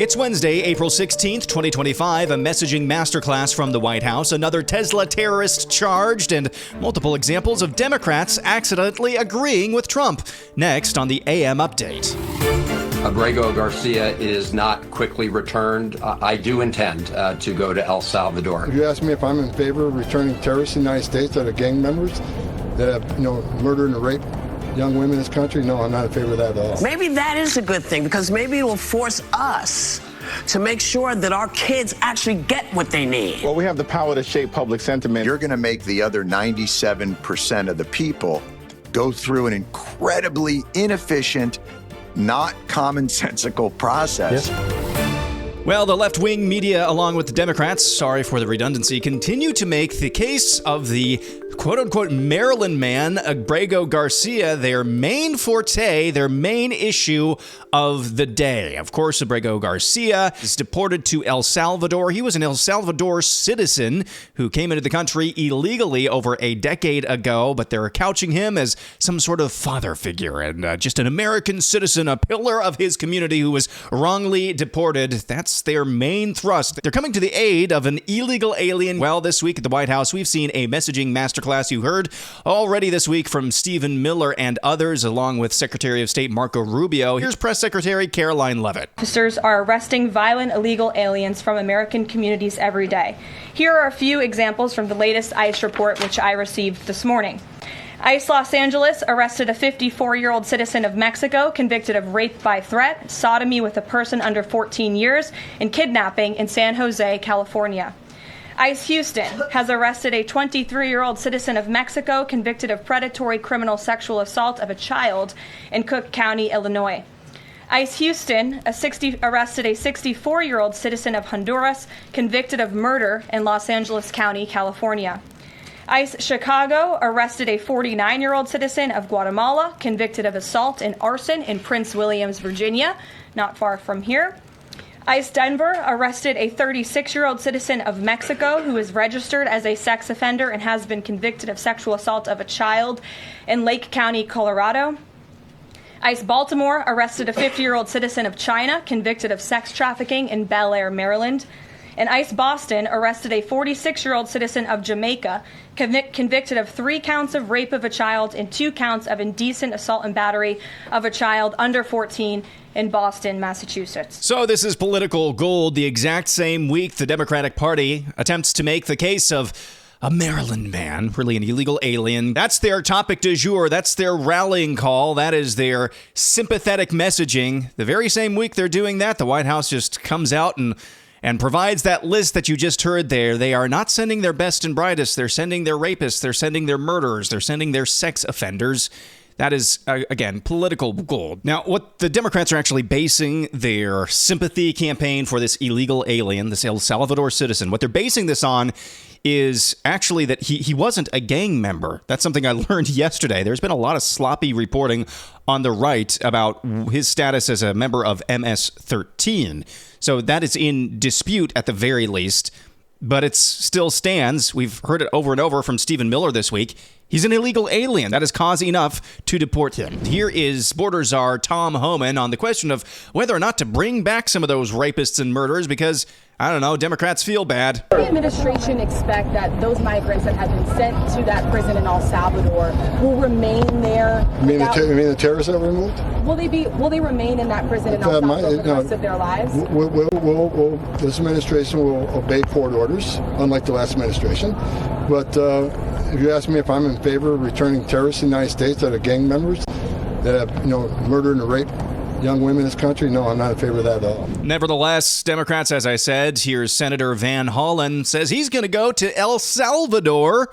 It's Wednesday, April 16th, 2025, a messaging masterclass from the White House, another Tesla terrorist charged, and multiple examples of Democrats accidentally agreeing with Trump. Next on the AM Update. Abrego Garcia is not quickly returned. I do intend to go to El Salvador. If you ask me if I'm in favor of returning terrorists in the United States that are gang members, that have, murdered and raped young women in this country, no, I'm not in favor of that at all. Maybe that is a good thing, because maybe it will force us to make sure that our kids actually get what they need. Well, we have the power to shape public sentiment. You're going to make the other 97% of the people go through an incredibly inefficient, not commonsensical process. Yes. Well, the left-wing media, along with the Democrats, sorry for the redundancy, continue to make the case of the quote-unquote Maryland man, Abrego Garcia, their main forte, their main issue of the day. Of course, Abrego Garcia is deported to El Salvador. He was an El Salvador citizen who came into the country illegally over a decade ago, but they're couching him as some sort of father figure and just an American citizen, a pillar of his community who was wrongly deported. That's their main thrust. They're coming to the aid of an illegal alien. Well, this week at the White House, we've seen a messaging masterclass you heard already this week from Stephen Miller and others, along with Secretary of State Marco Rubio. Here's Press Secretary Caroline Leavitt. Officers are arresting violent illegal aliens from American communities every day. Here are a few examples from the latest ICE report, which I received this morning. ICE Los Angeles arrested a 54-year-old citizen of Mexico convicted of rape by threat, sodomy with a person under 14 years, and kidnapping in San Jose, California. ICE Houston has arrested a 23-year-old citizen of Mexico convicted of predatory criminal sexual assault of a child in Cook County, Illinois. ICE Houston arrested a 64-year-old citizen of Honduras convicted of murder in Los Angeles County, California. ICE Chicago arrested a 49-year-old citizen of Guatemala convicted of assault and arson in Prince Williams, Virginia, not far from here. ICE Denver arrested a 36-year-old citizen of Mexico who is registered as a sex offender and has been convicted of sexual assault of a child in Lake County, Colorado. ICE Baltimore arrested a 50-year-old citizen of China convicted of sex trafficking in Bel Air, Maryland. And ICE Boston arrested a 46-year-old citizen of Jamaica convicted of 3 counts of rape of a child and 2 counts of indecent assault and battery of a child under 14 in Boston, Massachusetts. So this is political gold. The exact same week the Democratic Party attempts to make the case of a Maryland man, really an illegal alien. That's their topic du jour. That's their rallying call. That is their sympathetic messaging. The very same week they're doing that, the White House just comes out and provides that list that you just heard there. They are not sending their best and brightest. They're sending their rapists. They're sending their murderers. They're sending their sex offenders. That is, again, political gold. Now, what the Democrats are actually basing their sympathy campaign for this illegal alien, this El Salvador citizen, what they're basing this on is actually that he wasn't a gang member. That's something I learned yesterday. There's been a lot of sloppy reporting on the right about his status as a member of MS-13. So that is in dispute at the very least, but it still stands. We've heard it over and over from Stephen Miller this week. He's an illegal alien. That is cause enough to deport him. Here is border czar Tom Homan on the question of whether or not to bring back some of those rapists and murderers because, I don't know, Democrats feel bad. The administration expect that those migrants that have been sent to that prison in El Salvador will remain there. You mean the terrorists that were removed? Will they remain in that prison in El Salvador for the rest of their lives? This administration will obey court orders, unlike the last administration. But if you ask me if I'm in favor of returning terrorists in the United States that are gang members, that have murdered and raped young women in this country, no, I'm not in favor of that at all. Nevertheless, Democrats, as I said, here's Senator Van Hollen says he's going to go to El Salvador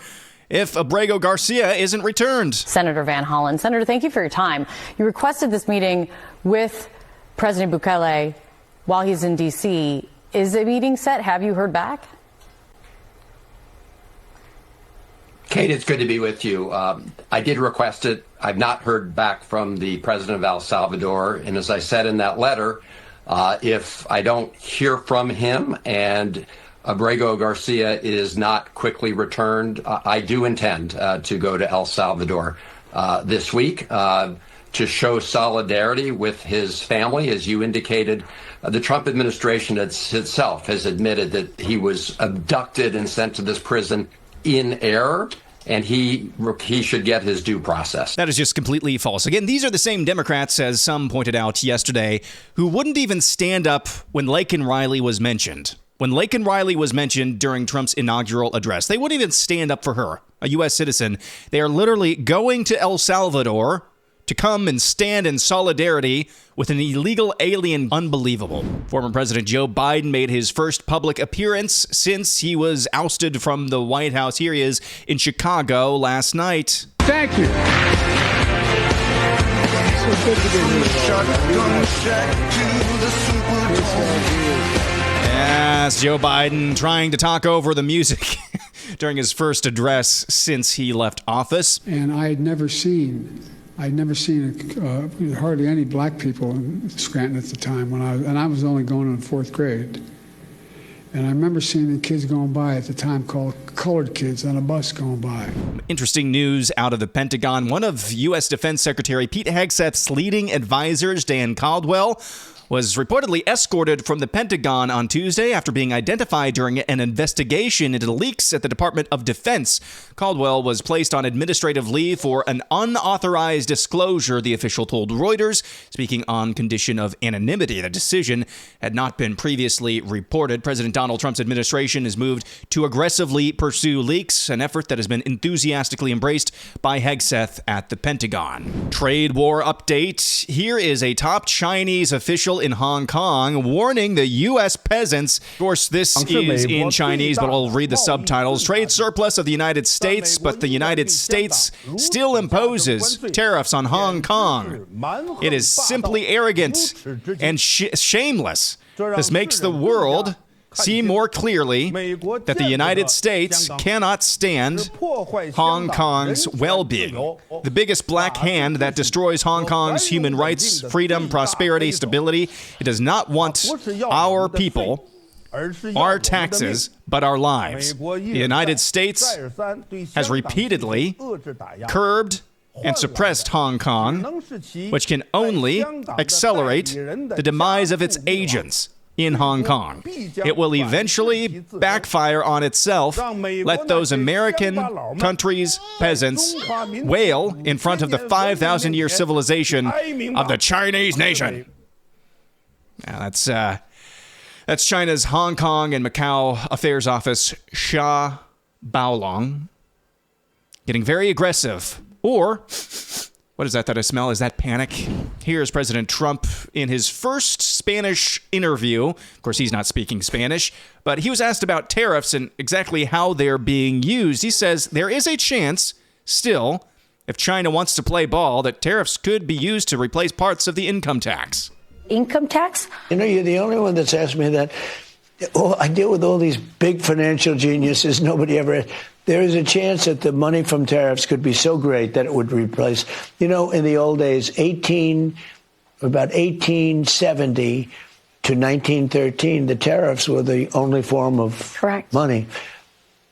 if Abrego Garcia isn't returned. Senator Van Hollen. Senator, thank you for your time. You requested this meeting with President Bukele while he's in D.C. Is the meeting set? Have you heard back? Kate, it's good to be with you. I did request it. I've not heard back from the president of El Salvador. And as I said in that letter, if I don't hear from him and Abrego Garcia is not quickly returned, I do intend to go to El Salvador this week to to show solidarity with his family. As you indicated, the Trump administration itself has admitted that he was abducted and sent to this prison in error, and he should get his due process. That is just completely false. Again, these are the same Democrats, as some pointed out yesterday, who wouldn't even stand up when Laken Riley was mentioned. When Laken Riley was mentioned during Trump's inaugural address, they wouldn't even stand up for her, a U.S. citizen. They are literally going to El Salvador to come and stand in solidarity with an illegal alien. Unbelievable. Former President Joe Biden made his first public appearance since he was ousted from the White House. Here he is in Chicago last night. Thank you. Yes, Joe Biden trying to talk over the music during his first address since he left office. And I'd never seen hardly any black people in Scranton at the time I was only going in fourth grade. And I remember seeing the kids going by at the time called colored kids on a bus going by. Interesting news out of the Pentagon. One of U.S. Defense Secretary Pete Hegseth's leading advisors, Dan Caldwell, was reportedly escorted from the Pentagon on Tuesday after being identified during an investigation into leaks at the Department of Defense. Caldwell was placed on administrative leave for an unauthorized disclosure, the official told Reuters, speaking on condition of anonymity. The decision had not been previously reported. President Donald Trump's administration has moved to aggressively pursue leaks, an effort that has been enthusiastically embraced by Hegseth at the Pentagon. Trade war update. Here is a top Chinese official in Hong Kong warning the U.S. peasants. Of course, this is in Chinese, but I'll read the subtitles. Trade surplus of the United States, but the United States still imposes tariffs on Hong Kong. It is simply arrogant and shameless. This makes the world see more clearly that the United States cannot stand Hong Kong's well-being. The biggest black hand that destroys Hong Kong's human rights, freedom, prosperity, stability. It does not want our people, our taxes, but our lives. The United States has repeatedly curbed and suppressed Hong Kong, which can only accelerate the demise of its agents in Hong Kong. It will eventually backfire on itself. Let those American countries' peasants wail in front of the 5,000-year civilization of the Chinese nation. Now that's China's Hong Kong and Macau Affairs Office, Xia Baolong, getting very aggressive. Or what is that I smell? Is that panic? Here's President Trump in his first Spanish interview. Of course, he's not speaking Spanish, but he was asked about tariffs and exactly how they're being used. He says there is a chance still, if China wants to play ball, that tariffs could be used to replace parts of the income tax. Income tax? You know, you're the only one that's asked me that. Oh, I deal with all these big financial geniuses. Nobody ever. There is a chance that the money from tariffs could be so great that it would replace. You know, in the old days, about 1870 to 1913, the tariffs were the only form of money.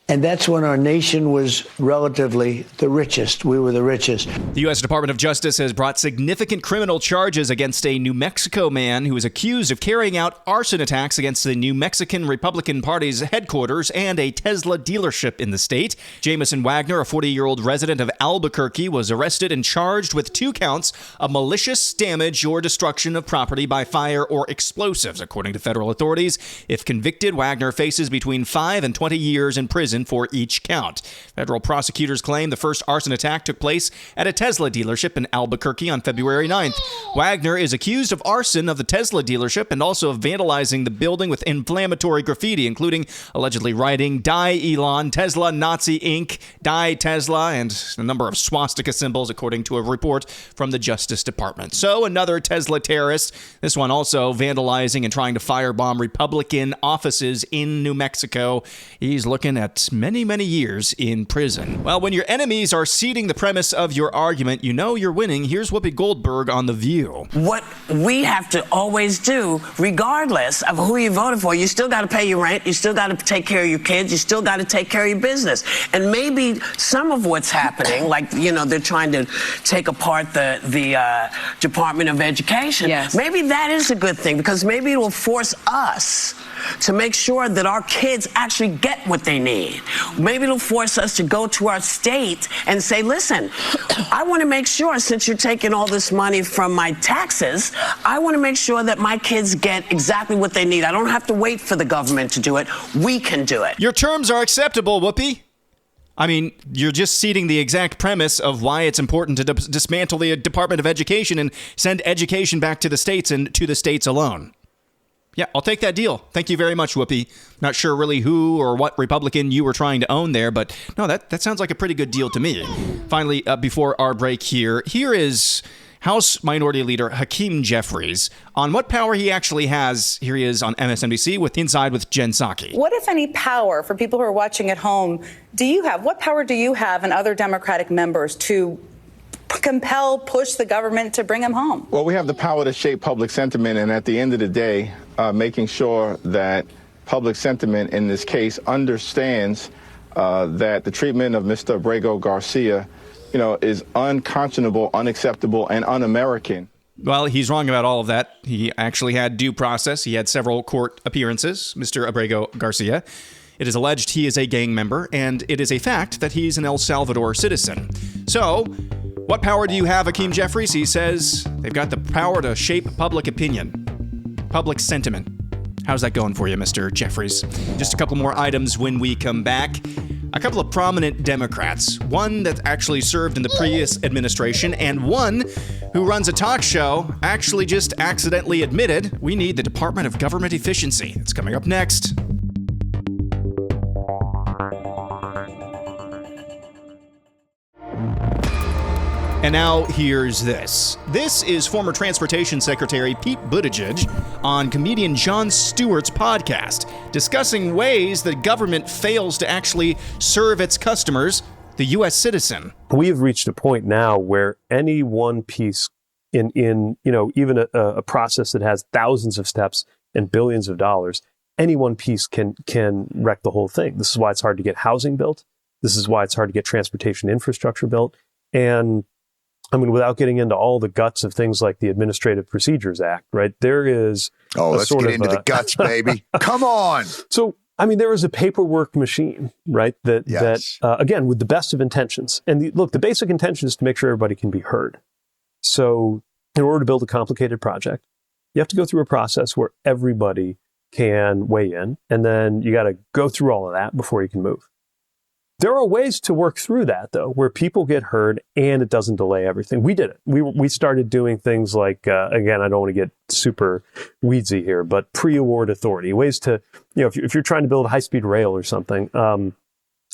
And that's when our nation was relatively the richest. We were the richest. The U.S. Department of Justice has brought significant criminal charges against a New Mexico man who is accused of carrying out arson attacks against the New Mexican Republican Party's headquarters and a Tesla dealership in the state. Jamison Wagner, a 40-year-old resident of Albuquerque, was arrested and charged with 2 counts of malicious damage or destruction of property by fire or explosives, according to federal authorities. If convicted, Wagner faces between 5 and 20 years in prison for each count. Federal prosecutors claim the first arson attack took place at a Tesla dealership in Albuquerque on February 9th. Wagner is accused of arson of the Tesla dealership and also of vandalizing the building with inflammatory graffiti, including allegedly writing "Die Elon, Tesla, Nazi Inc., Die Tesla," and a number of swastika symbols, according to a report from the Justice Department. So another Tesla terrorist, this one also vandalizing and trying to firebomb Republican offices in New Mexico. He's looking at spent many, many years in prison. Well, when your enemies are ceding the premise of your argument, you know you're winning. Here's Whoopi Goldberg on The View. What we have to always do, regardless of who you voted for, you still got to pay your rent, you still got to take care of your kids, you still got to take care of your business. And maybe some of what's happening, like, they're trying to take apart the Department of Education. Yes. Maybe that is a good thing, because maybe it will force us to make sure that our kids actually get what they need. Maybe it'll force us to go to our state and say, listen, I want to make sure, since you're taking all this money from my taxes, I want to make sure that my kids get exactly what they need. I don't have to wait for the government to do it. We can do it. Your terms are acceptable, Whoopi. I mean, you're just ceding the exact premise of why it's important to dismantle the Department of Education and send education back to the states and to the states alone. Yeah, I'll take that deal. Thank you very much, Whoopi. Not sure really who or what Republican you were trying to own there, but no, that sounds like a pretty good deal to me. Finally, before our break here is House Minority Leader Hakeem Jeffries on what power he actually has. Here he is on MSNBC with Inside with Jen Psaki. What, if any, power, for people who are watching at home, do you have? What power do you have and other Democratic members to compel, push the government to bring him home? Well, we have the power to shape public sentiment, and at the end of the day, making sure that public sentiment in this case understands that the treatment of Mr. Abrego Garcia, is unconscionable, unacceptable, and un-American. Well, he's wrong about all of that. He actually had due process. He had several court appearances, Mr. Abrego Garcia. It is alleged he is a gang member, and it is a fact that he's an El Salvador citizen. So, what power do you have, Hakeem Jeffries? He says they've got the power to shape public opinion, public sentiment. How's that going for you, Mr. Jeffries? Just a couple more items when we come back. A couple of prominent Democrats, one that actually served in the previous administration, and one who runs a talk show, actually just accidentally admitted we need the Department of Government Efficiency. It's coming up next. And now here's this. This is former Transportation Secretary Pete Buttigieg on comedian Jon Stewart's podcast, discussing ways that government fails to actually serve its customers, the U.S. citizen. We have reached a point now where any one piece in even a process that has thousands of steps and billions of dollars, any one piece can wreck the whole thing. This is why it's hard to get housing built. This is why it's hard to get transportation infrastructure built. And I mean, without getting into all the guts of things like the Administrative Procedures Act, right? There is let's get into the guts, baby. Come on. So, I mean, there is a paperwork machine, right? That again, with the best of intentions. And the basic intention is to make sure everybody can be heard. So in order to build a complicated project, you have to go through a process where everybody can weigh in. And then you got to go through all of that before you can move. There are ways to work through that, though, where people get heard and it doesn't delay everything. We did it. We started doing things like, again, I don't want to get super weedsy here, but pre-award authority, ways to, if you're trying to build a high-speed rail or something,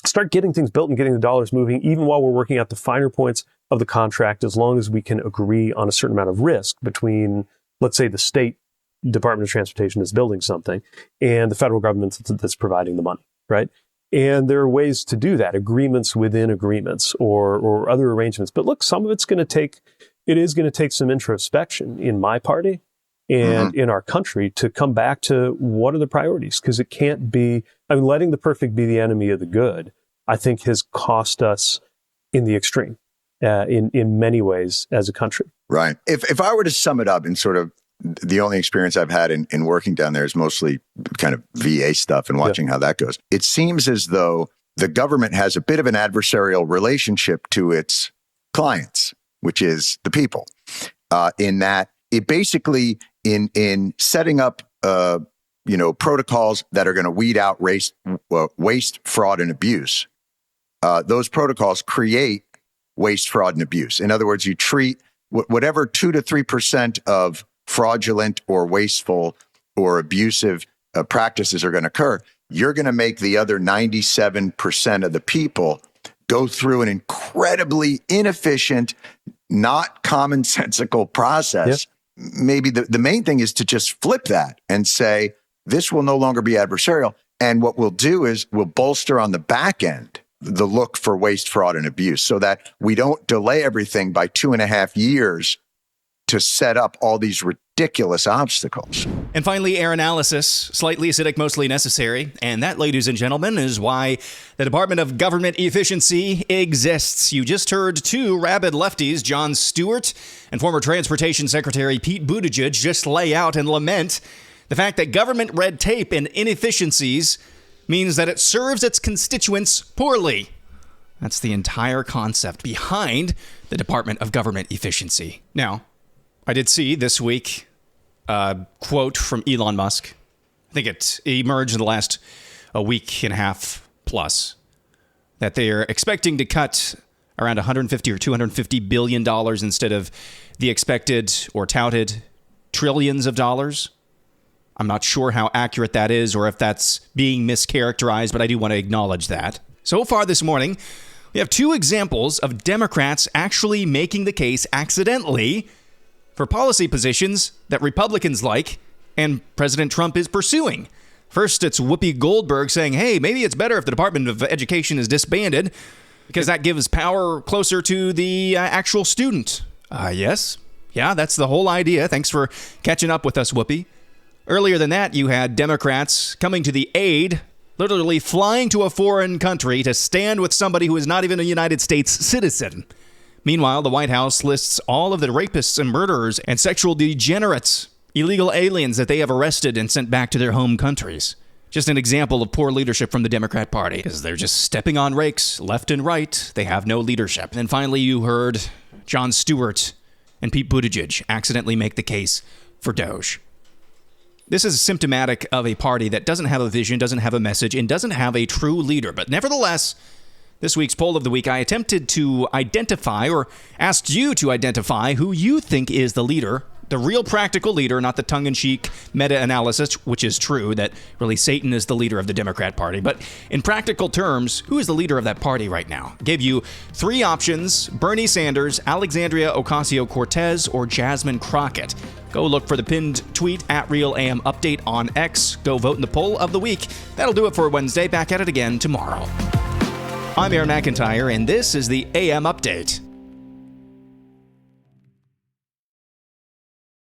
start getting things built and getting the dollars moving, even while we're working out the finer points of the contract, as long as we can agree on a certain amount of risk between, let's say, the state Department of Transportation is building something and the federal government that's providing the money, right? And there are ways to do that, agreements within agreements or other arrangements. But look, some of it is going to take some introspection in my party and in our country to come back to what are the priorities? Because it can't be, letting the perfect be the enemy of the good, I think has cost us in the extreme, in many ways as a country. Right. If I were to sum it up in sort of the only experience I've had in working down there is mostly kind of VA stuff and watching how that goes. It seems as though the government has a bit of an adversarial relationship to its clients, which is the people, in that it basically in setting up, protocols that are going to weed out waste, fraud, and abuse. Those protocols create waste, fraud, and abuse. In other words, you treat whatever 2 to 3% of fraudulent or wasteful or abusive practices are going to occur, you're going to make the other 97% of the people go through an incredibly inefficient, not commonsensical process. Maybe the main thing is to just flip that and say, this will no longer be adversarial. And what we'll do is we'll bolster on the back end the look for waste, fraud, and abuse so that we don't delay everything by 2.5 years to set up all these ridiculous obstacles. And finally, air analysis, slightly acidic, mostly necessary. And that, ladies and gentlemen, is why the Department of Government Efficiency exists. You just heard two rabid lefties, Jon Stewart and former Transportation Secretary Pete Buttigieg, just lay out and lament the fact that government red tape and inefficiencies means that it serves its constituents poorly. That's the entire concept behind the Department of Government Efficiency. Now, I did see this week a quote from Elon Musk. I think it emerged in the last week and a half plus that they're expecting to cut around $150 or $250 billion instead of the expected or touted trillions of dollars. I'm not sure how accurate that is or if that's being mischaracterized, but I do want to acknowledge that. So far this morning, we have two examples of Democrats actually making the case accidentally for policy positions that Republicans like and President Trump is pursuing. First, it's Whoopi Goldberg saying, hey, maybe it's better if the Department of Education is disbanded because that gives power closer to the actual student. Yes. Yeah, that's the whole idea. Thanks for catching up with us, Whoopi. Earlier than that, you had Democrats coming to the aid, literally flying to a foreign country to stand with somebody who is not even a United States citizen. Meanwhile, the White House lists all of the rapists and murderers and sexual degenerates, illegal aliens that they have arrested and sent back to their home countries. Just an example of poor leadership from the Democrat Party, because they're just stepping on rakes left and right. They have no leadership. And then finally, you heard Jon Stewart and Pete Buttigieg accidentally make the case for Doge. This is symptomatic of a party that doesn't have a vision, doesn't have a message, and doesn't have a true leader. But nevertheless, this week's poll of the week, I attempted to identify or asked you to identify who you think is the leader, the real practical leader, not the tongue-in-cheek meta-analysis, which is true, that really Satan is the leader of the Democrat Party. But in practical terms, who is the leader of that party right now? I gave you three options: Bernie Sanders, Alexandria Ocasio-Cortez, or Jasmine Crockett. Go look for the pinned tweet at RealAMUpdate on X. Go vote in the poll of the week. That'll do it for Wednesday. Back at it again tomorrow. I'm Aaron McIntire, and this is the AM Update.